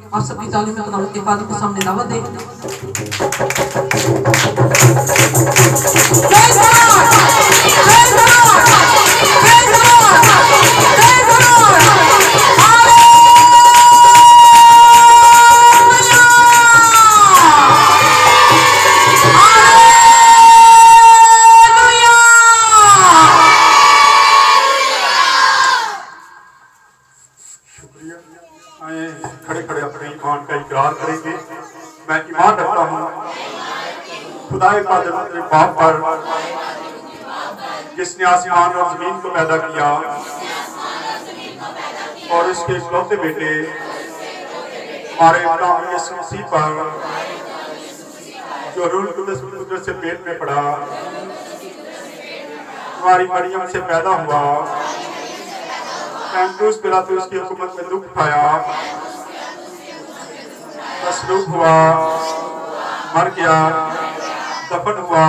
आप सबकी तालीम में खुदा के पाक के सामने दावत दें। खड़े खड़े अपने ईमान का इकरार करेंगे। मैं ईमान रखता हूँ खुदाए कादिर अपने बाप पर, जिसने आसमान और जमीन को पैदा किया, और इसके इकलौते बेटे हमारे प्रभु यीशु मसीह पर, जो रूह कुद्दूस की कुदरत से पेट में पड़ा, हमारी मरियम से पैदा हुआ, पैंतुस पिलातुस की हुकूमत में दुख उठाया, मसलूब हुआ, मर गया, दफन हुआ,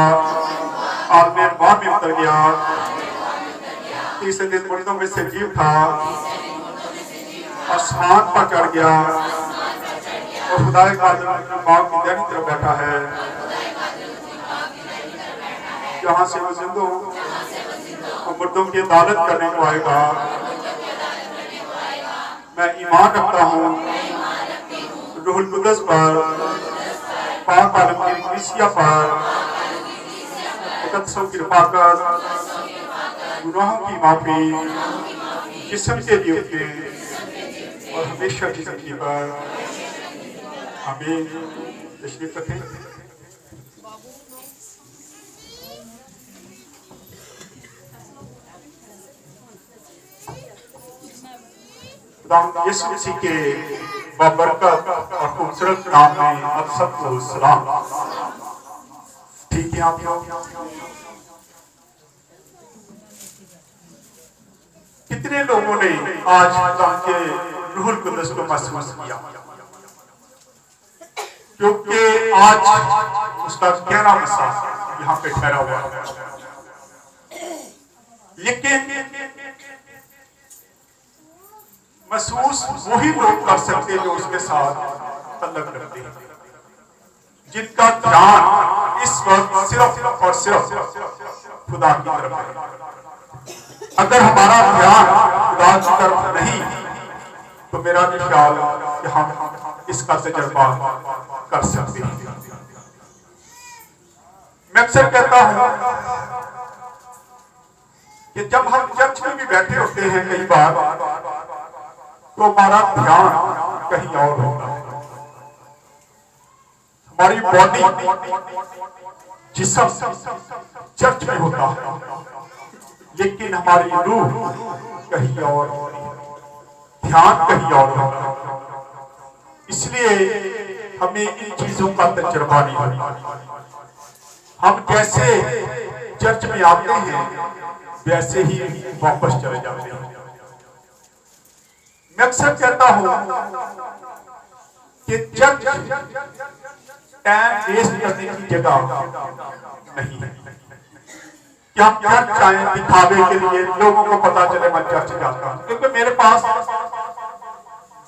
आलमे अरवाह में उतर गया, तीसरे दिन मुर्दों में से जी उठा, आसमान पर चढ़ गया और खुदाए कादिर अपने बाप की दाहिनी तरफ बैठा है, जहाँ से वो जिंदों और मुर्दों की अदालत करने को आएगा। मैं ईमान रखता हूँ रूहुल कुद्दूस पर, पाक आलम की कलीसिया पर, मुकद्दसों की रफ़ाक़त, गुनाहों की माफ़ी, जिस्म के दियोते और हमेशा की ज़िंदगी पर। आमीन। तशरीफ़ रखें। खुदा यीशु मसीह के बाबरकत और खूबसूरत नाम में आप सबको सलाम। ठीक है आप लोग? कितने लोगों ने आज खुदा के रूहुल कुद्दूस को महसूस किया? क्योंकि आज उसका 11वां मसा यहाँ पे ठहरा हुआ है, लेकिन महसूस वही लोग कर सकते जो उसके साथ तल्लुक रखते हैं, जिनका ध्यान इस वक्त सिर्फ और सिर्फ खुदा की तरफ है। अगर हमारा ध्यान खुदा की तरफ नहीं, तो मेरा ख्याल कि हम इसका तजर्बा कर सकते हैं। मैं अक्सर कहता हूं कि जब हम चर्च में भी बैठे होते हैं, कई बार तो हमारा ध्यान कहीं और होता है। हमारी बॉडी, जिस्म चर्च में होता है, लेकिन हमारी रूह कहीं और, ध्यान कहीं और होता है। इसलिए हमें इन चीजों का तजुर्बा नहीं होता। हम जैसे चर्च में आते हैं वैसे ही वापस चले जाते हैं। मैं अक्सर कहता हूं कि चर्च टाइम वेस्ट करने की जगह नहीं है कि हम चर्च आए दिखावे के लिए, लोगों को पता चले मैं चर्च जाता हूं। क्योंकि मेरे पास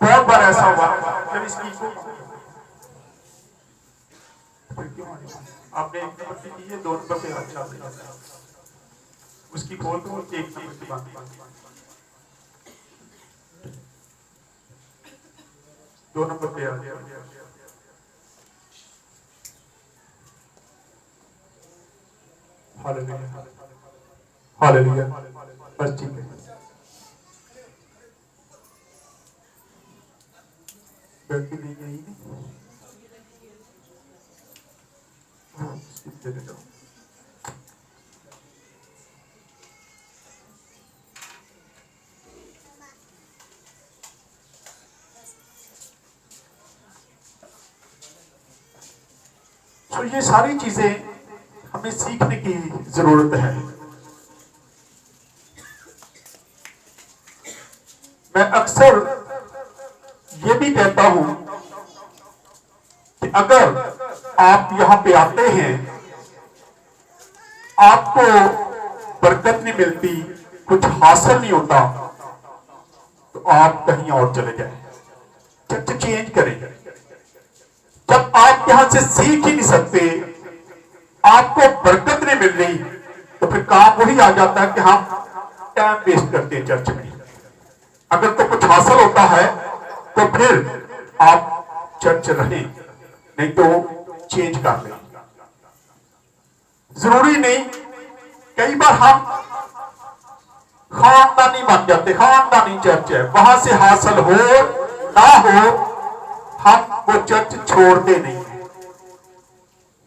बहुत बार ऐसा हुआ जब इसकी आपने 1 नंबर की है, 2 नंबर पे अच्छा उसकी खोल तो 1 नंबर की बात 2 नंबर पे आ गया। Hallelujah, hallelujah. बस ठीक है, गलती नहीं गई दे दो। तो ये सारी चीजें हमें सीखने की जरूरत है। मैं अक्सर ये भी कहता हूं कि अगर आप यहां पे आते हैं, आपको बरकत नहीं मिलती, कुछ हासिल नहीं होता, तो आप कहीं और चले जाएं। चर्च चेंज करें। जब आप यहां से सीख ही नहीं सकते, आपको बरकत नहीं मिल रही, तो फिर काम वही आ जाता है कि हम टाइम वेस्ट करते हैं चर्च में। अगर तो कुछ हासिल होता है तो फिर आप चर्च रहें, नहीं तो चेंज कर लें। जरूरी नहीं, कई बार हम खानदानी बन जाते, खानदानी चर्च है, वहां से हासिल हो ना हो, हम वो चर्च छोड़ते नहीं,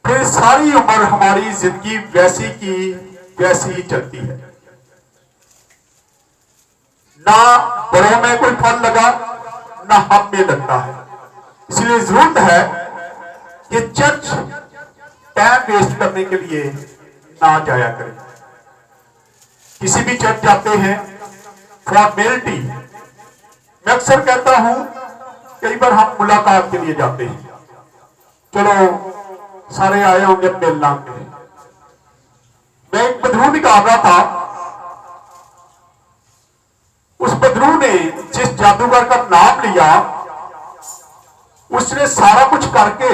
फिर सारी उम्र हमारी जिंदगी वैसी की वैसी ही चलती है। ना बड़ों में कोई फल लगा, ना हम में लगता है। इसलिए जरूरत है कि चर्च टाइम वेस्ट करने के लिए ना जाया करें। किसी भी चर्च जाते हैं फॉर्मेलिटी, मैं अक्सर कहता हूं, कई बार हम मुलाकात के लिए जाते हैं, चलो सारे आए होंगे मिलना के। मैं एक बदरू निकाल रहा था, उस बदरू ने जिस जादूगर का नाम लिया, उसने सारा कुछ करके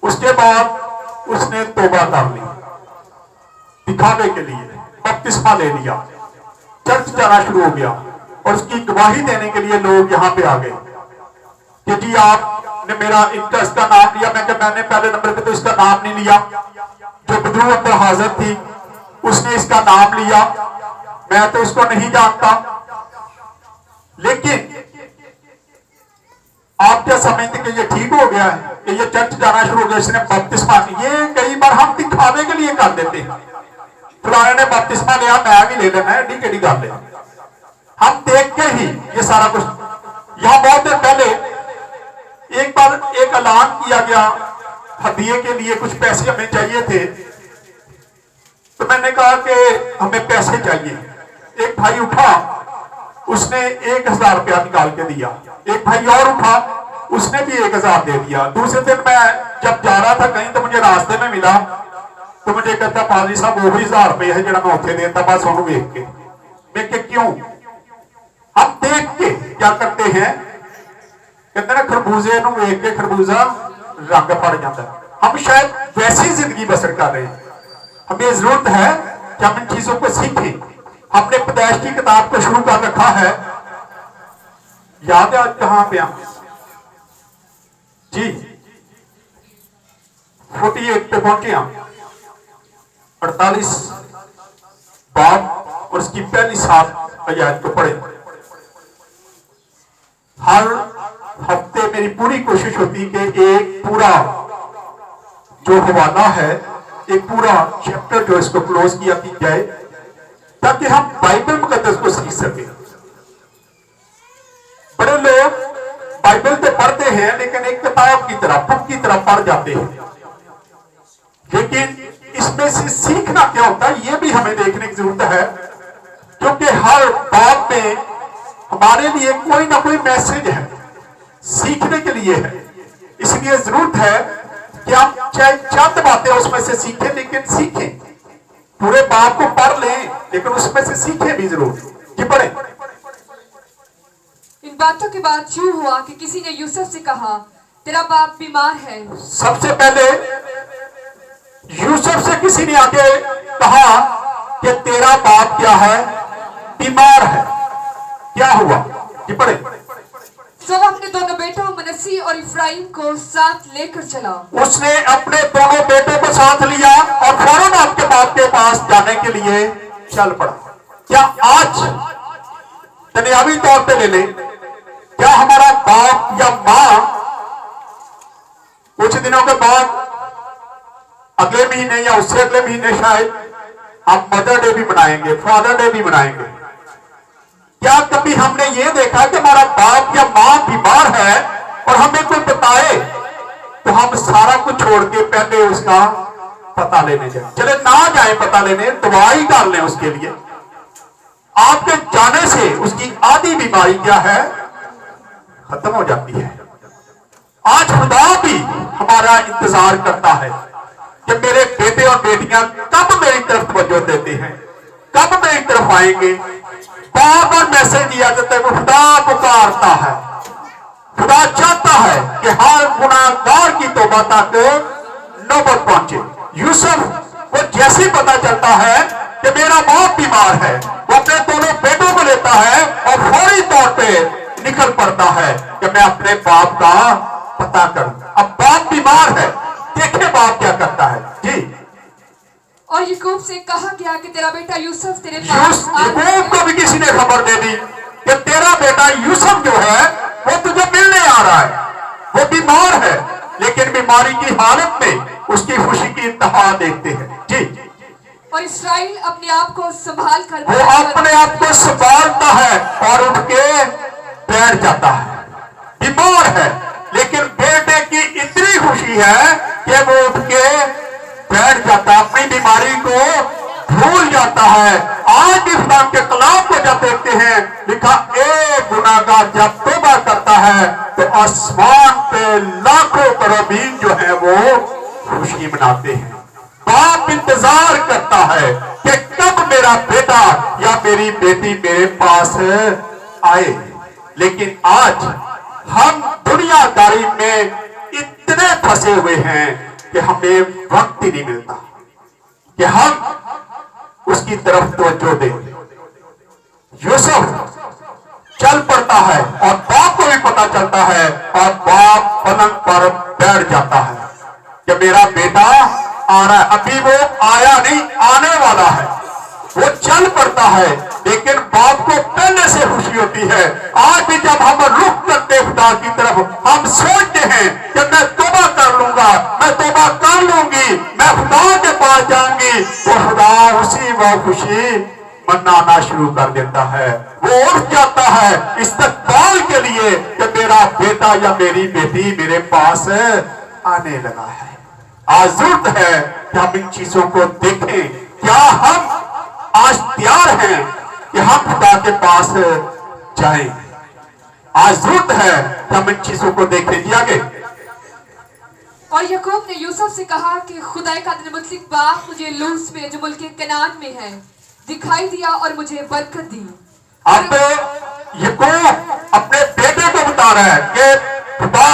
उसके बाद उसने तौबा कर ली, दिखावे के लिए बपतिस्मा ले लिया, चर्च जाना शुरू हो गया, और उसकी गवाही देने के लिए लोग यहां पे आ गए कि जी आपने मेरा इसका नाम लिया। मैंने पहले नंबर पे तो इसका नाम नहीं लिया, जो बदरू अंदर हाजिर थी उसने इसका नाम लिया, मैं तो इसको नहीं जानता। लेकिन आप क्या समझते कि ये ठीक हो गया है कि ये चर्च जाना शुरू हो गया, इसने बपतिस्मा? ये कई बार हम दिखावे के लिए कर देते हैं, फलाने ने बपतिस्मा लिया, मैं भी ले लेना है, डी केडी कर ले। हम देख के ही ये सारा कुछ। यहां बहुत देर पहले एक बार एक ऐलान किया गया, हदिये के लिए कुछ पैसे हमें चाहिए थे, तो मैंने कहा कि हमें पैसे चाहिए। एक भाई उठा, उसने 1000 रुपया निकाल के दिया। एक भाई और उठा, उसने भी 1000 दे दिया। दूसरे दिन मैं जब जा रहा था कहीं, तो मुझे रास्ते में मिला, तो मुझे कहता पादरी साहब वो 1000 रुपये है जो मैं उठे देता, बस उन्होंने देख के। मैं कि क्यों? हम देख के क्या करते हैं, कहते ना खरबूजे नूं देख के खरबूजा रंग पड़ जाता है। हम शायद वैसी जिंदगी बसर कर रहे हैं। हमें जरूरत है कि हम इन चीजों को सीखें। हमने पैदाइश की किताब को शुरू कर रखा है, याद है आज कहां पे हम जी 48 पे पहुंचे हम, 48 बाब और उसकी पहली 7 आयत को पढ़े। हर हफ्ते मेरी पूरी कोशिश होती कि एक पूरा जो हवाला है, एक पूरा चैप्टर जो इसको क्लोज किया की जाए, ताकि हम बाइबल मुकद्दस को सीख सके। बड़े लोग बाइबल तो पढ़ते हैं, लेकिन एक किताब की तरह, बुक की तरह पढ़ जाते हैं, लेकिन इसमें से सीखना क्या होता है ये भी हमें देखने की जरूरत है, क्योंकि हर बात में हमारे लिए कोई ना कोई मैसेज है, सीखने के लिए है। इसलिए जरूरत है कि हम चाहे चंद बातें उसमें से सीखें, लेकिन सीखें। पूरे बाप को पढ़ लें, लेकिन उसमें से सीखें भी जरूर। जी पढ़े। इन बातों के बाद यूं हुआ कि किसी ने यूसुफ से कहा, तेरा बाप बीमार है। सबसे पहले यूसुफ से किसी ने आके कहा कि तेरा बाप क्या है? बीमार है। क्या हुआ? जी पढ़े। सो वो अपने दोनों बेटों मनस्सी और इफ्राइम को साथ लेकर चला। उसने अपने दोनों बेटों को साथ लिया और फौरन आपके बाप के पास जाने के लिए चल पड़ा। क्या आज दुनियावी तौर पे ले ले, क्या हमारा बाप या मां कुछ दिनों के बाद, अगले महीने या उससे अगले महीने शायद हम मदर डे भी मनाएंगे, फादर डे भी मनाएंगे, क्या कभी हमने ये देखा कि हमारा बाप या मां बीमार है और हमें कोई बताए तो हम सारा कुछ छोड़ के पहले उसका पता लेने जाए? चले ना जाए पता लेने, दवाई कर लें उसके लिए। आपके जाने से उसकी आधी बीमारी क्या है? खत्म हो जाती है। आज खुदा भी हमारा इंतजार करता है कि मेरे बेटे और बेटियां कब मेरी तरफ तवज्जो देते हैं, कब मेरी तरफ आएंगे। बार बार मैसेज दिया जाता है, वो खुदा पुकारता है, खुदा चाहता है कि हर गुनाहगार की तौबा तक नौबत पहुंचे। यूसुफ को जैसे ही पता चलता है कि मेरा बाप बीमार है, वो अपने दोनों बेटों को लेता है और फौरी तौर पे निकल पड़ता है कि मैं अपने बाप का पता करूं। अब बाप बीमार है, देखे बाप क्या करता है जी। और याकूब से कहा गया कि तेरा बेटा यूसुफ तेरे पास याकूब को भी किसी ने खबर दे दी कि तेरा बेटा यूसुफ जो है वो तुझे मिलने आ रहा है, वो बीमार है। लेकिन बीमारी की हालत में उसकी खुशी की इंतहा देखते हैं जी। और इस्राएल अपने आप को संभाल कर वो अपने आप को संभालता है और उठ के बैठ जाता है। बीमार है लेकिन बेटे की इतनी खुशी है कि वो उठ के बैठ जाता है, अपनी बीमारी को भूल जाता है। आज भी खुदा के कलाम को जब देखते हैं लिखा, एक गुनाहगार जब तौबा करता है तो आसमान पे लाखों करोबीन जो है वो खुशी मनाते हैं। बाप इंतजार करता है कि कब मेरा बेटा या मेरी बेटी मेरे पास आए। लेकिन आज हम दुनियादारी में इतने फंसे हुए हैं कि हमें वक्त ही नहीं मिलता कि हम उसकी तरफ तवज्जो दें। यूसुफ चल पड़ता है और बाप को भी पता चलता है और बाप पलंग पर बैठ जाता है कि मेरा बेटा आ रहा है। अभी वो आया नहीं, आने वाला है। वो चल पड़ता है लेकिन बाप को पहले से खुशी होती है। आज भी जब हम रुख करते खुदा की तरफ, हम सोचते हैं कि मैं तौबा कर लूंगा, मैं तौबा कर लूंगी, मैं खुदा के पास जाऊंगी, तो खुदा उसी वो खुशी मनाना शुरू कर देता है। वो उठ जाता है इस्तकबाल के लिए कि मेरा बेटा या मेरी बेटी मेरे पास आने लगा है। आज जरूरत है कि हम इन चीजों को देखें। क्या हम आज तैयार हैं कि हम खुदा के पास जाएं? आज जरूरत है कि हम इन चीजों को देखें। जी आगे। और याकूब ने यूसुफ से कहा कि खुदा का मुतलिक बाप मुझे लूस में जो मुल्क कनान में है दिखाई दिया और मुझे बरकत दी। अब याकूब अपने बेटे को बता रहा है कि खुदा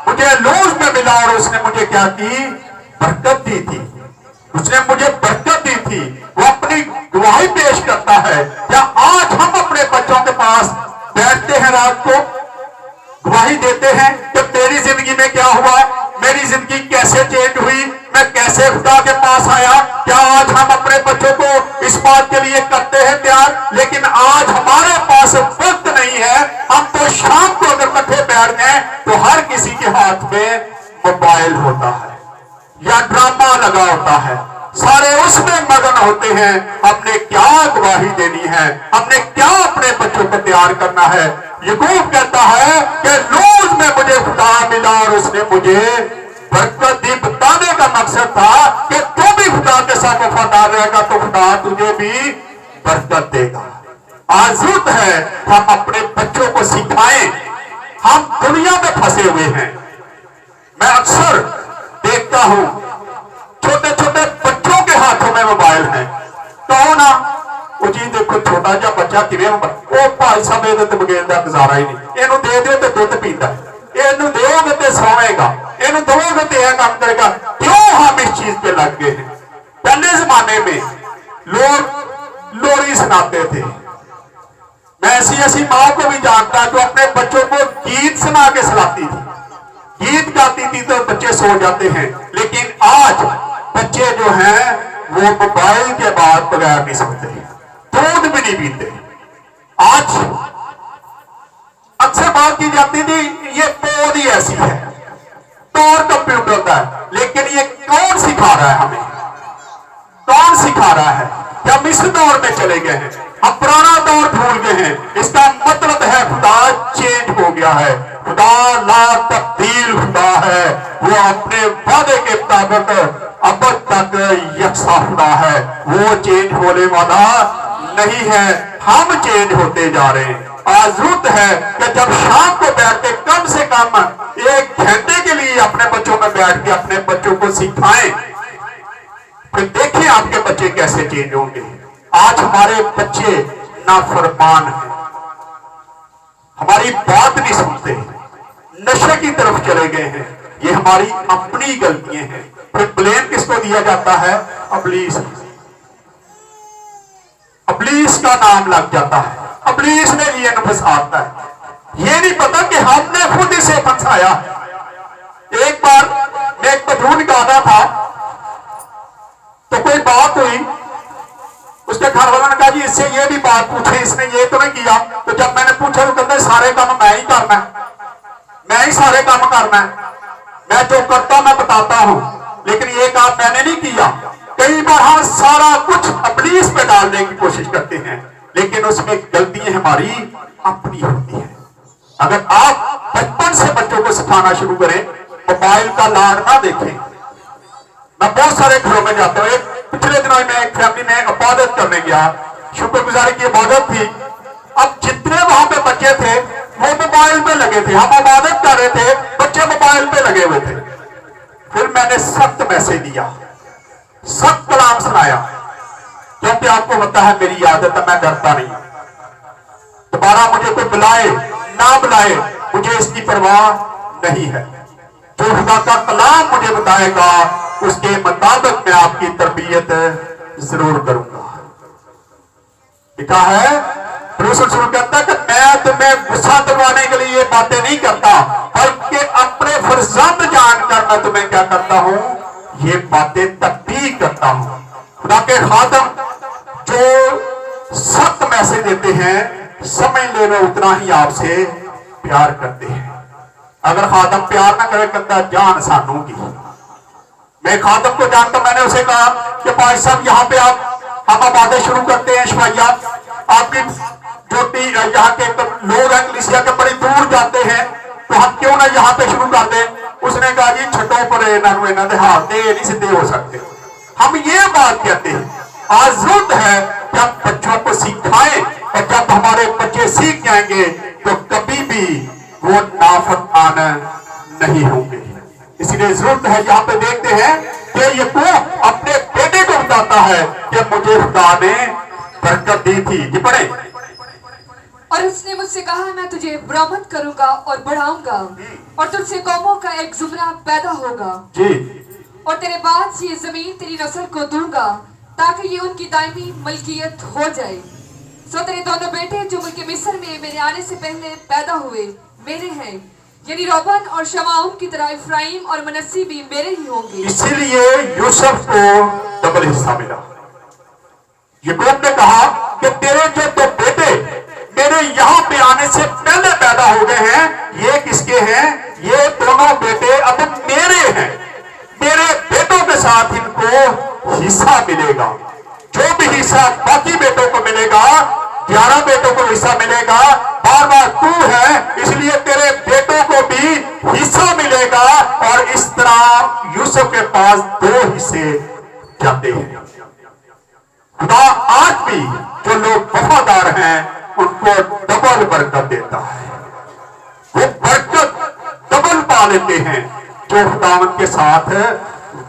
मुझे लूस में मिला और उसने मुझे क्या की? बरकत दी थी। उसने मुझे बरकत दी थी। वो अपनी गवाही पेश करता है। क्या आज हम अपने बच्चों के पास बैठते हैं, रात को गवाही देते हैं कि मेरी जिंदगी में क्या हुआ, मेरी जिंदगी कैसे चेंज हुई, मैं कैसे खुदा के पास आया? क्या आज हम अपने बच्चों को इस बात के लिए करते हैं तैयार? लेकिन आज हमारे पास वक्त नहीं है। हम तो शाम को अगर इकट्ठे बैठ गए तो हर किसी के हाथ में मोबाइल होता है या ड्रामा लगा होता है, सारे उसमें मगन होते हैं। हमने क्या गवाही देनी है, हमने क्या अपने बच्चों को तैयार करना है? याकूब कहता है कि लूज में मुझे खुदा मिला और उसने मुझे बरकत दी। बताने का मकसद था कि तू भी खुदा के साथ वफादार रहेगा तो खुदा तुझे भी बरकत देगा। आज जरूरत है हम अपने बच्चों को सिखाएं। हम दुनिया में फंसे हुए हैं। मैं अक्सर देखता हूं छोटे छोटे बच्चों के हाथों में मोबाइल है। कहो ना वो जी देखो छोटा जा बच्चा किवें वो भाई साहब ਇਹਦੇ ਤੇ ਬਗੈਰ ਦਾ ਗੁਜ਼ਾਰਾ ਹੀ ਨਹੀਂ। ਇਹਨੂੰ ਦੇ ਦਿਓ ਤੇ ਦੁੱਧ ਪੀਂਦਾ, ਇਹਨੂੰ ਦਿਓਗੇ ਤੇ ਸੌਵੇਗਾ, ਇਹਨੂੰ दोगे तो यह काम करेगा। क्यों हम इस चीज पे लग गए हैं? पहले जमाने में लोग लोरी सुनाते थे। मैं ऐसी माँ को भी जानता जो अपने बच्चों को गीत सुना के सुलाती थी, गीत गाती थी तो बच्चे सो जाते हैं। लेकिन आज बच्चे जो हैं वो मोबाइल के बाद बगैर नहीं सोते, दूध भी नहीं पीते। आज अक्सर बात की जाती थी ये पौध ही ऐसी है, दौर कंप्यूटर होता है। लेकिन ये कौन सिखा रहा है हमें? कौन सिखा रहा है? कि हम इस दौर में चले गए हैं, हम पुराना दौर भूल गए हैं। इसका मतलब है खुदा चेंज हो गया है। खुदा ला तब्दील खुदा है। वो अपने वादे के मुताबिक अब तक यकसा खुदा है। वो चेंज होने वाला नहीं है। हम चेंज होते जा रहे हैं। आज जरूरत है कि जब शाम को बैठते कम से कम 1 घंटे के लिए अपने बच्चों में बैठ के अपने बच्चों को सिखाएं। फिर देखिए आपके बच्चे कैसे चेंज होंगे। आज हमारे बच्चे नाफरमान हैं, हमारी बात नहीं सुनते, नशे की तरफ चले गए हैं। ये हमारी अपनी गलतियां हैं। फिर ब्लेम किसको दिया जाता है? इब्लीस। इब्लीस का नाम लग जाता है। इब्लीस ने ये फंसाता है। ये नहीं पता कि हमने खुद इसे फंसाया। एक बार मैं एक बजून गा रहा था तो कोई बात हुई, उसके घर वालों ने कहा जी इससे ये भी बात पूछे, इसने ये तो नहीं किया। तो जब मैंने पूछा तो कहते सारे काम मैं ही करना है, मैं ही सारे काम करना है, मैं जो करता मैं बताता हूं, लेकिन ये काम मैंने नहीं किया। कई बार हम सारा कुछ इब्लीस पे डालने की कोशिश करते हैं, लेकिन उसमें गलतियां हमारी अपनी होती हैं। अगर आप बचपन से बच्चों को सिखाना शुरू करें, मोबाइल का लाड ना देखें। मैं बहुत सारे घरों में जाता हूँ। पिछले दिनों में एक फैमिली में इबादत करने गया, शुक्रगुजारी की इबादत थी। अब जितने वहां पे बच्चे थे वो मोबाइल पे लगे थे। हम इबादत कर रहे थे, बच्चे मोबाइल पे लगे हुए थे। फिर मैंने सख्त मैसेज दिया, सख्त कलाम सुनाया, क्योंकि आपको पता है मेरी आदत है, मैं डरता नहीं। दोबारा मुझे कोई बुलाए ना बुलाए, मुझे इसकी परवाह नहीं है। जो खुदा का कलाम मुझे बताएगा उसके मुताबिक मैं आपकी तरबियत जरूर करूंगा। लिखा है कहता है कि मैं तुम्हें गुस्सा दिलवाने के लिए ये बातें नहीं करता, बल्कि अपने फर्जंद जानकर मैं तुम्हें क्या करता हूं, ये बातें तकबीर करता हूं। खुदा के खादम जो सख्त मैसेज देते हैं, समझ लेना उतना ही आपसे प्यार करते हैं। अगर खादम प्यार ना करे, कहता जान सानू की। मैं खादम को जानता, मैंने उसे कहा कि भाई साहब यहाँ पे हम इबादत शुरू करते हैं, शफाइया आपकी जो यहाँ के लोग हैं कलीसिया के बड़ी दूर जाते हैं, तो हम क्यों ना यहाँ पे शुरू कर दें। उसने कहा जी छठों पर इन्होंने हाथ दे नहीं सीधे हो सकते। हम ये बात कहते हैं, आज जरूरत है कि हम बच्चों को सिखाएं, और जब हमारे बच्चे सीख जाएंगे तो कभी भी वो नाफरमान नहीं होंगे। इसलिए जरूरत है, यहाँ पे देखते हैं कि ये को अपने बेटे को बताता है कि मुझे खुदा ने बरकत दी थी। जी पढ़े। और उसने मुझसे कहा मैं तुझे बरामद करूंगा और बढ़ाऊंगा, और तुझसे कौमों का एक जुमरा पैदा होगा जी, और तेरे बाद ये जमीन तेरी नस्ल को दूंगा ताकि ये उनकी दायमी मलकियत हो जाए। सो तेरे दोनों बेटे जो मुल्क मिस्र में मेरे आने से पहले पैदा हुए मेरे हैं, यानी रोबन और शमाउन की तरह इफ्राइम और मनस्सी भी मेरे ही होंगे। इसीलिए यूसुफ को डबल हिस्सा मिला। याकूब ने कहा कि तेरे जो दो बेटे मेरे यहाँ पे आने से पहले पैदा हो गए हैं, ये किसके हैं? ये दोनों बेटे अब मेरे हैं। मेरे बेटों के साथ इनको हिस्सा मिलेगा। जो भी हिस्सा बाकी बेटों को मिलेगा, 11 बेटों को हिस्सा मिलेगा। बार बार तू है, इसलिए तेरे बेटों को भी हिस्सा मिलेगा। और इस तरह यूसुफ के पास 2 हिस्से जाते हैं। खुदा आज भी जो लोग वफादार हैं उनको डबल बरकत देता है। वो बरकत डबल पा लेते हैं जो खुदावंद के साथ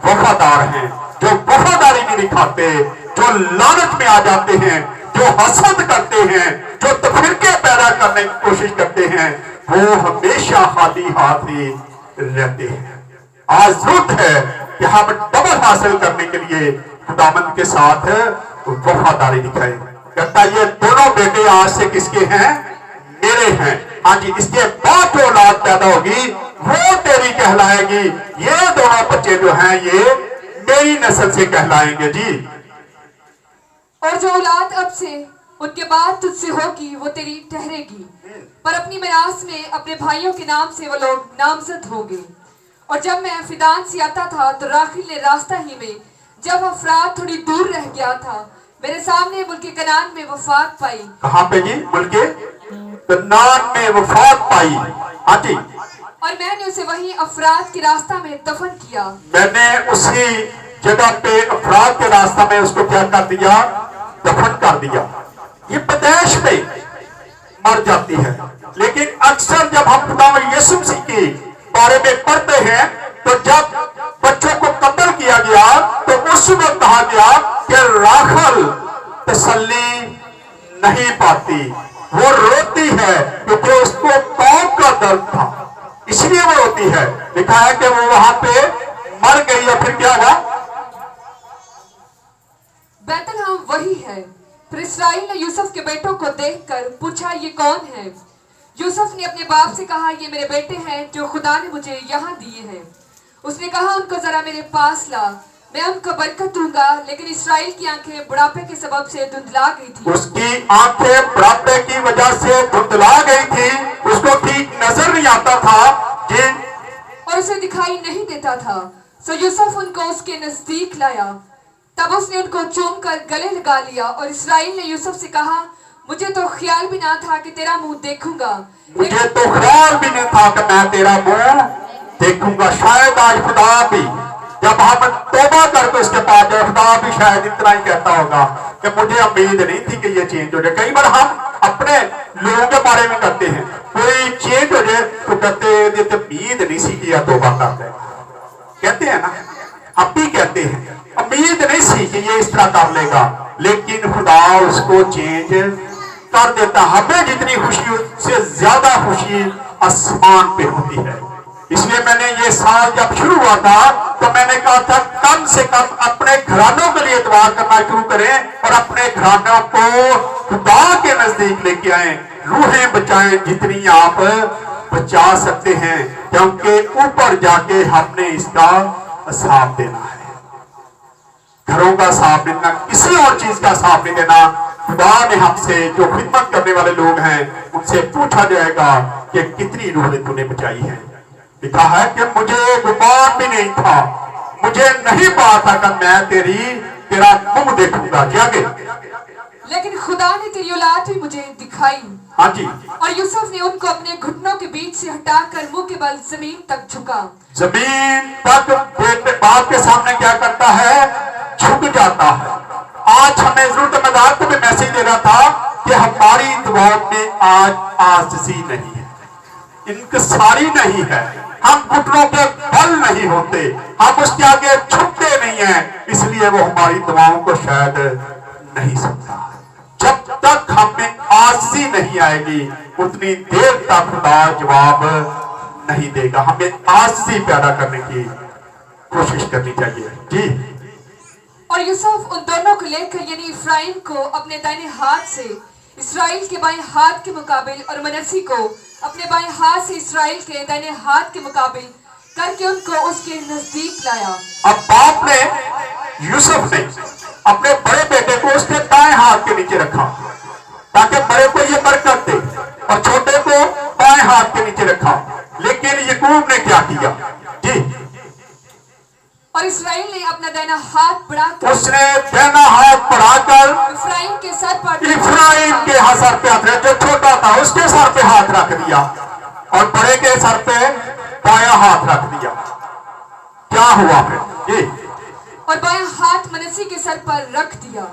वफादार हैं, जो वफादारी नहीं दिखाते, जो लालच में आ जाते हैं, जो हसद करते हैं, जो तफरीके पैदा करने की कोशिश करते हैं, वो हमेशा खाली हाथ ही रहते हैं। आज जरूरत है कि हम डबल हासिल करने के लिए खुदावंद के साथ वफादारी दिखाएं। कहता ये दोनों बेटे आज से किसके हैं? मेरे हैं। हाँ जी, इसके बाद जो औलाद पैदा होगी वो तेरी कहलाएगी। ये दोनों बच्चे जो हैं ये मेरी नस्ल से कहलाएंगे। जी, और जो औलाद अब से उनके बाद तुझसे होगी वो तेरी ठहरेगी, पर अपनी मिरास में अपने भाइयों के नाम से वो लोग नामजद होंगे। और जब मैं फिदान से आता था तो राखिल ने रास्ता ही में, जब अफराद थोड़ी दूर रह गया था, मेरे सामने मुल्के कनान में वफात पाई। कहाँ पे जी? मुल्के कनान में वफात पाई। हाँ जी। और मैंने उसे वहीं अफराद के रास्ता में दफन किया। मैंने उसी जगह पे अफराद के रास्ता में उसको क्या कर दिया? दफन कर दिया। ये पैदाइश पे मर जाती है, लेकिन अक्सर जब हम खुदा यीशु मसीह के बारे में पढ़ते हैं तो जब बच्चों को कत्ल किया गया तो उस वक्त कहा गया कि राखल तसल्ली नहीं पाती, वो रोती है क्योंकि उसको कौम का दर्द था। इसलिए वो रोती है। लिखा है कि वो वहां पे मर गई और फिर क्या हुआ? बैतलहम वही है। फिर इस्राएल ने यूसुफ के बेटों को देखकर पूछा, ये कौन है? यूसुफ ने अपने बाप से कहा, ये मेरे बेटे हैं जो खुदा ने मुझे यहाँ दिए हैं। उसने कहा, उनको जरा मेरे पास ला, मैं उनको बरकत दूंगा। लेकिन इस्राएल की आंखें बुढ़ापे के सबब से धुंधला गई थी। उसकी आंखें बुढ़ापे की वजह से धुंधला गई थी, उसको ठीक नजर नहीं आता था कि और उसे दिखाई नहीं देता था। सो यूसुफ उनको उसके नजदीक लाया। तब उसने उनको चूम कर गले लगा लिया। और इस्राएल ने यूसुफ से कहा, मुझे तो ख्याल भी ना था कि तेरा मुंह देखूंगा। मुझे तो ख्याल भी नहीं था कि मैं तेरा मुंह देखूंगा। शायद आज खुदा भी जब हम तौबा करके उसके पास जाए, खुदा भी शायद इतना ही कहता होगा कि मुझे उम्मीद नहीं थी कि ये चेंज हो जाए। कई बार हम अपने लोगों के बारे में करते हैं, कोई चेंज हो जाए तो कहते हैं तो उम्मीद नहीं सी कि तौबा करते हैं। कहते हैं ना, हम भी कहते हैं उम्मीद नहीं सी कि ये इस तरह कर लेगा, लेकिन खुदा उसको चेंज कर देता। हमें जितनी खुशी उससे ज्यादा खुशी आसमान पे होती है। इसलिए मैंने ये साल जब शुरू हुआ था तो मैंने कहा था कम से कम अपने घरानों के लिए दुआ करना शुरू करें और अपने घरानों को खुदा के नजदीक लेके आए, रूहें बचाएं जितनी आप बचा सकते हैं, क्योंकि ऊपर जाके हमने इसका साथ देना है। घरों का साथ देना, किसी और चीज का साथ नहीं देना। खुदा ने हमसे जो खिदमत करने वाले लोग हैं उनसे पूछा जाएगा कि कितनी रूहें तूने बचाई है। लिखा है कि मुझे गुमान भी नहीं था, मुझे नहीं पता था कि मैं तेरा मुंह देखूंगा। जागे, लेकिन खुदा ने तेरी औलाद भी मुझे दिखाई। हाँ जी। और यूसुफ ने उनको अपने घुटनों के बीच से हटाकर मुंह के बल जमीन तक झुका। जमीन तक बेटे बाप के सामने क्या करता है? झुक जाता है। आज हमें जरूरतमंदार को भी मैसेज दे रहा था कि हमारी दुआओं में आज आजिज़ी नहीं है, इंकसारी नहीं है, हम घुटनों के बल नहीं होते, हम उसके आगे झुकते नहीं हैं, इसलिए वो हमारी दुआओं को शायद नहीं सुनता। जब तक हमें आजिज़ी नहीं आएगी उतनी देर तक खुदा जवाब नहीं देगा। हमें आजिज़ी पैदा करने की कोशिश करनी चाहिए। जी। और यूसुफ उन दोनों को लेकर यानी इफ्राइम को अपने दाहिने हाथ से इस्राएल के बाएं हाथ के मुकाबिल और मनस्सी को अपने बाएं हाथ से इस्राएल के दाहिने हाथ के मुकाबिल करके उनको उसके नजदीक लाया। अब बाप ने, यूसुफ ने अपने बड़े बेटे को उसके दाएं हाथ के नीचे रखा ताकि बड़े को ये बरकत दे और छोटे को बाएं हाथ के नीचे रखा। लेकिन याकूब ने क्या किया? जी। और इस्राएल ने अपना दाहिना हाथ बढ़ाकर, उसने दाहिना हाथ बढ़ाकर इफ्राइम के सर पर, इफ्राइम के सर पे हाथ रख, जो छोटा था उसके सर पे हाथ रख दिया और बड़े के सर पे बायां हाथ रख दिया। क्या हुआ फिर? जी। और बायां हाथ मनस्सी के सर पर रख दिया।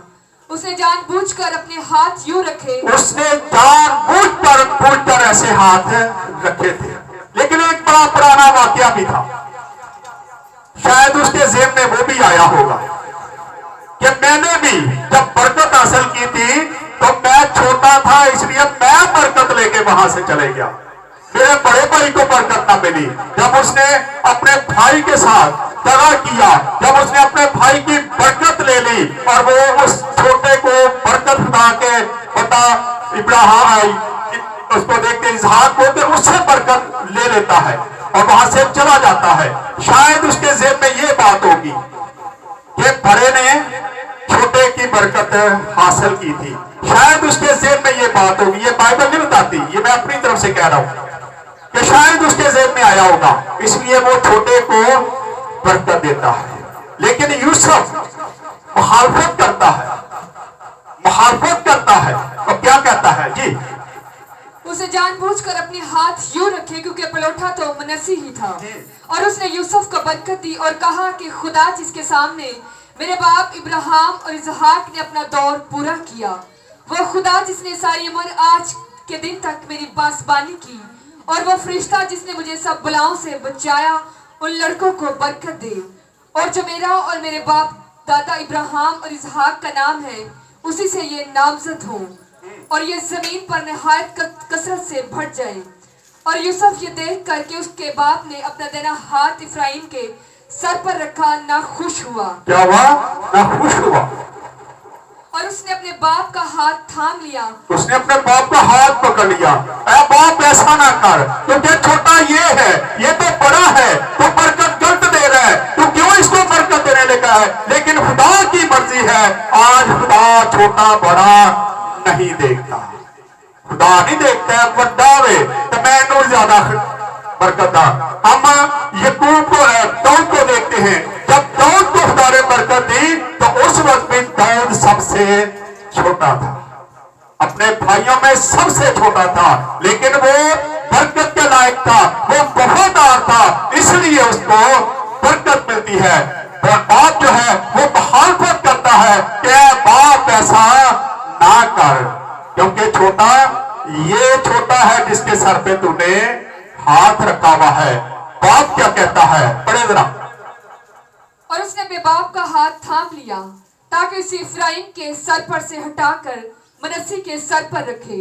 उसने जानबूझकर अपने हाथ यूं रखे, उसने जानबूझकर ऐसे हाथ रखे थे। लेकिन एक बड़ा पुराना वाकया भी था, शायद उसके जेब में वो भी आया होगा कि मैंने भी जब बरकत हासिल की थी तो मैं छोटा था, इसलिए मैं बरकत लेके वहां से चले गया, मेरे बड़े भाई को बरकत ना मिली। जब उसने अपने भाई के साथ दगा किया, जब उसने अपने भाई की बरकत ले ली और वो उस छोटे को बरकत खुदा के पता इब्राहिम उसको देख के इसहाक को उससे बरकत ले लेता है और वहां से चला जाता है। शायद उसके जेब में ये बात होगी कि बड़े ने छोटे की बरकत हासिल की थी। शायद उसके जेब में ये बात होगी, ये बाइबल नहीं बताती, ये मैं अपनी तरफ से कह रहा हूं कि शायद उसके जेब में आया होगा, इसलिए वो छोटे को बरकत देता है। लेकिन यूसुफ मुखालफत करता है और क्या कहता है? जी। उसे जानबूझकर अपने हाथ यूं रखे क्योंकि पलौठा तो मनस्सी ही था। और उसने यूसुफ को बरकत दी और कहा कि खुदा जिसके सामने मेरे बाप इब्राहिम और इसहाक ने अपना दौर पूरा किया, वो खुदा जिसने सारी उम्र आज के दिन तक मेरी पासबानी की, और वो फरिश्ता जिसने मुझे सब बलाओं से बचाया, उन लड़कों को बरकत दे। और जो मेरा और मेरे बाप दादा इब्राहिम और इसहाक का नाम है, उसी से ये नामजद हो और ये जमीन पर निहायत कसरत से बढ़ जाए। और यूसुफ ये देख कर कि उसके बाप ने अपना देना हाथ इफ्राइम के सर पर रखा ना खुश हुआ। क्या हुआ? ना खुश हुआ। और उसने अपने बाप का हाथ थाम लिया। उसने अपने बाप का हाथ पकड़ लिया। ऐ बाप ऐसा ना कर, क्योंकि छोटा ये है, ये तो बड़ा है, तो बरकत गलत दे रहा है, तू क्यों इसको बरकत देने लगा है? लेकिन खुदा की मर्जी है, आज खुदा छोटा बड़ा नहीं देखता। खुदा नहीं देखता है बड़ा वे तो मैं ज्यादा बरकत दा। हम यकूब को दाऊद को देखते हैं, जब दाऊद को खुदा ने बरकत दी तो उस वक्त भी दाऊद सबसे छोटा था, अपने भाइयों में सबसे छोटा था, लेकिन वो बरकत के लायक था, वो वफादार था, इसलिए उसको बरकत मिलती है। बाप जो है वो मुखालफत करता है कि बाप ऐसा ना कर, क्योंकि छोटा ये छोटा है जिसके सर पे तूने हाथ रखा हुआ है। बाप क्या कहता है, पढ़े जरा। और उसने अपने बाप का हाथ थाम लिया ताकि उसे इफ्राइम के सर पर से हटाकर मनस्सी के सर पर रखे।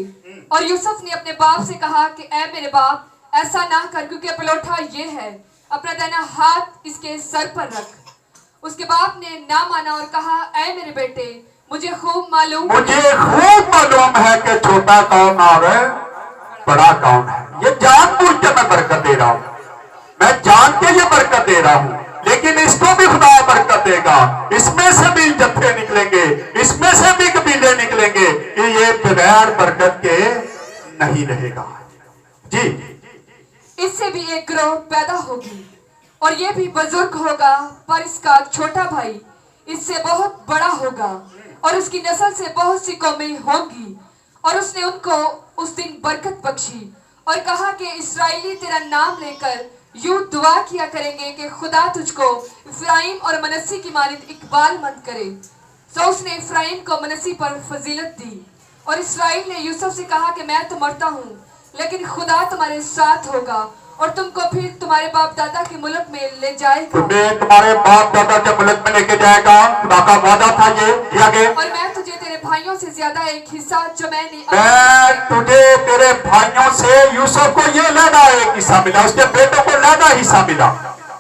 और यूसुफ ने अपने बाप से कहा कि ऐ मेरे बाप, ऐसा ना कर, क्योंकि पलौठा ये है, अपना दाहिना हाथ इसके सर पर रख। उसके बाप ने ना माना और कहा, ऐ मेरे बेटे, मुझे खूब मालूम है कि छोटा कौन और बड़ा कौन है। ये जानबूझ के मैं बरकत दे रहा हूं, मैं जान के ये बरकत दे रहा हूं, लेकिन इसको भी खुदा बरकत देगा। इसमें से भी जत्थे निकलेंगे, इसमें से भी कबीले निकलेंगे, कि ये बगैर बरकत के नहीं रहेगा। जी, इससे भी एक ग्रोह पैदा होगी और ये भी बुजुर्ग होगा, पर इसका छोटा भाई इससे बहुत बड़ा होगा और उसकी नस्ल से बहुत सी कौमें होंगी। और उसने उनको उस दिन बरकत बख्शी और कहा कि इस्राएली तेरा नाम लेकर यूं दुआ किया करेंगे कि खुदा तुझको इफ्राइम और मनस्सी की मानित इकबालमंद करे। तो उसने इफ्राइम को मनस्सी पर फजीलत दी। और इस्राएल ने यूसुफ से कहा कि मैं तो मरता हूँ, लेकिन खुदा तुम्हारे साथ होगा और तुमको फिर तुम्हारे बाप दादा के मुल्क में ले जाएगा। तुम्हें तुम्हारे बाप दादा के मुल्क में लेके जाएगा, खुदा का वादा था ये दिया गया। और मैं तुझे तेरे भाइयों से ज्यादा एक हिस्सा जो मैं तुझे तेरे भाइयों से यूसुफ को ये लगा एक हिस्सा मिला, उसके बेटों को लगा हिस्सा मिला।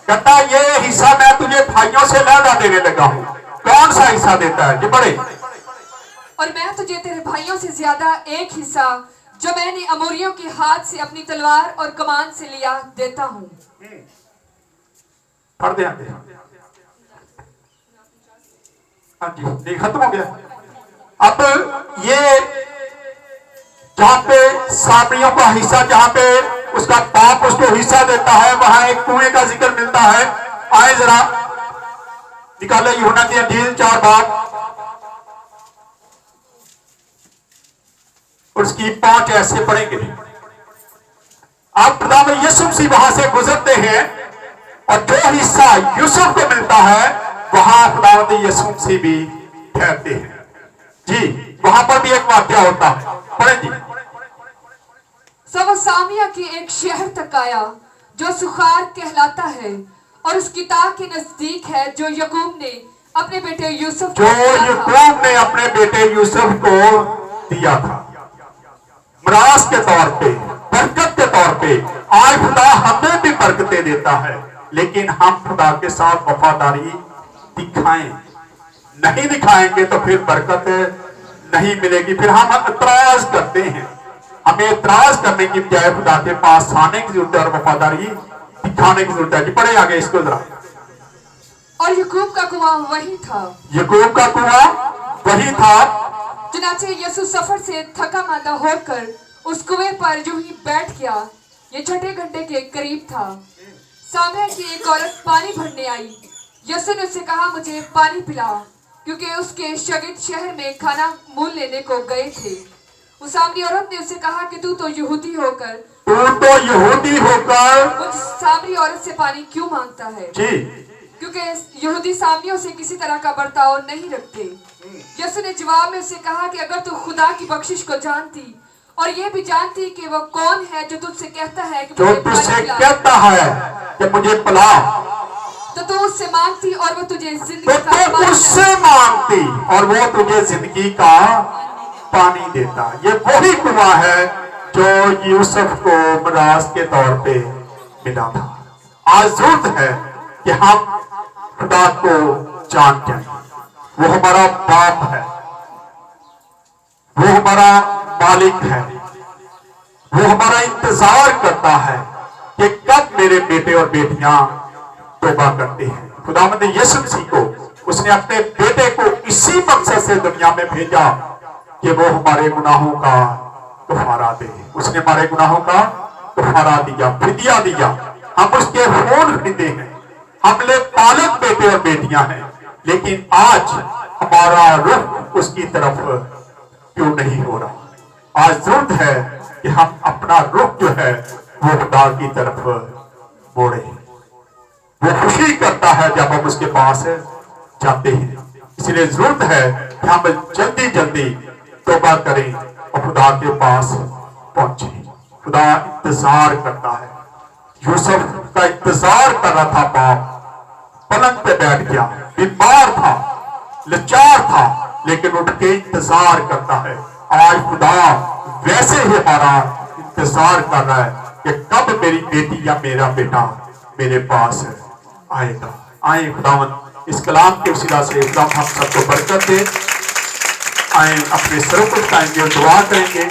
कहता ये हिस्सा मैं तुझे भाइयों से लगा देने लगा हूँ। कौन सा हिस्सा देता है जी? बड़े। और मैं तुझे तेरे भाइयों से ज्यादा एक हिस्सा जो मैंने अमोरियों के हाथ से अपनी तलवार और कमान से लिया देता हूँ। पढ़ दे आगे। हाँ जी, नहीं खत्म हो गया। अब ये जहाँ पे सामरियों का हिस्सा, जहाँ पे उसका बाप उसको हिस्सा देता है, वहां एक कुएं का जिक्र मिलता है। आए जरा निकाले यूहन्ना की अंजील 4 बाब उसकी 5 ऐसे पढ़ेंगे। अब खुदावंद यीशु मसीह वहां से गुजरते हैं और जो हिस्सा यूसुफ को मिलता है वहां खुदावंद यीशु मसीह भी ठहरते हैं। जी, वहां पर भी एक वाक्या होता है, पढ़े जी। सो वो सामिया के एक शहर तक आया जो सुखार कहलाता है और उस किताब के नजदीक है जो याकूब ने अपने बेटे यूसुफ को दिया था मिरास के तौर पे, बरकत के तौर पे। आज खुदा हमें भी बरकतें देता है, लेकिन हम खुदा के साथ वफादारी दिखाएं। नहीं दिखाएंगे तो फिर बरकत नहीं मिलेगी। फिर हम एतराज करते हैं। हमें एतराज करने की बजाय खुदा के पास आने की जरूरत है और वफादारी दिखाने की जरूरत है। पढ़े आगे इसको जरा। और याकूब का कुआं वही था। याकूब का कुआं वही था। चुनाचे यीशु सफर से थका मांदा होकर उस कुएं पर यूं ही बैठ गया। ये 6 घंटे के करीब था। सामने की एक औरत पानी भरने आई। यीशु ने उससे कहा, मुझे पानी पिला, क्योंकि उसके शागिर्द शहर में खाना मूल लेने को गए थे। उस सामरी औरत ने उससे कहा कि तू तो यहूदी होकर उस सामरी औरत से पानी क्यों मांगता है? क्योंकि यहूदी सामरियों से किसी तरह का बर्ताव नहीं रखते। यीशु ने जवाब में उससे कहा कि अगर तू खुदा की बख्शिश को जानती और ये भी जानती कि वो कौन है जो तुझसे कहता है कि मुझे पिला, तो तू उससे मांगती और वो तुझे जिंदगी का पानी देता। ये वही कुआं है जो यूसुफ को मिरास के तौर पे मिला था। आज जरूरत है कि हम खुदा को जानते हैं। वो हमारा बाप है, वो हमारा मालिक है, वो हमारा इंतजार करता है कि कब मेरे बेटे और बेटियां तौबा करते हैं। खुदावंद यीशु मसीह को उसने अपने बेटे को इसी मकसद से दुनिया में भेजा कि वो हमारे गुनाहों का कफारा दे। उसने हमारे गुनाहों का कफारा दिया, फिदिया दिया। हम उसके खून खरीदे हैं, हमने पालक बेटे और बेटियां हैं, लेकिन आज हमारा रुख उसकी तरफ क्यों नहीं हो रहा। आज जरूरत है कि हम अपना रुख जो है वो खुदा की तरफ मोड़े। वो खुशी करता है जब हम उसके पास जाते हैं। इसलिए जरूरत है कि हम जल्दी जल्दी तौबा करें और खुदा के पास पहुंचे। खुदा इंतजार करता है। यूसुफ का इंतजार कर रहा था बाप, पलंग पे बैठ गया, बीमार था, लाचार था, लेकिन उठ के इंतजार करता है। आज खुदा वैसे ही हमारा इंतजार कर रहा है कि कब मेरी बेटी या मेरा बेटा मेरे पास आएगा। आए खुदावंद इस कलाम के वसीला से खुदा हम सबको बरकत दे। आए अपने सरों को उठाएंगे और दुआ करेंगे।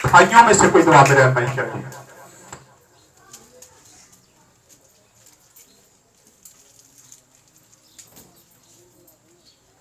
भाइयों में से कोई दुआ मेरे नहीं करेंगे।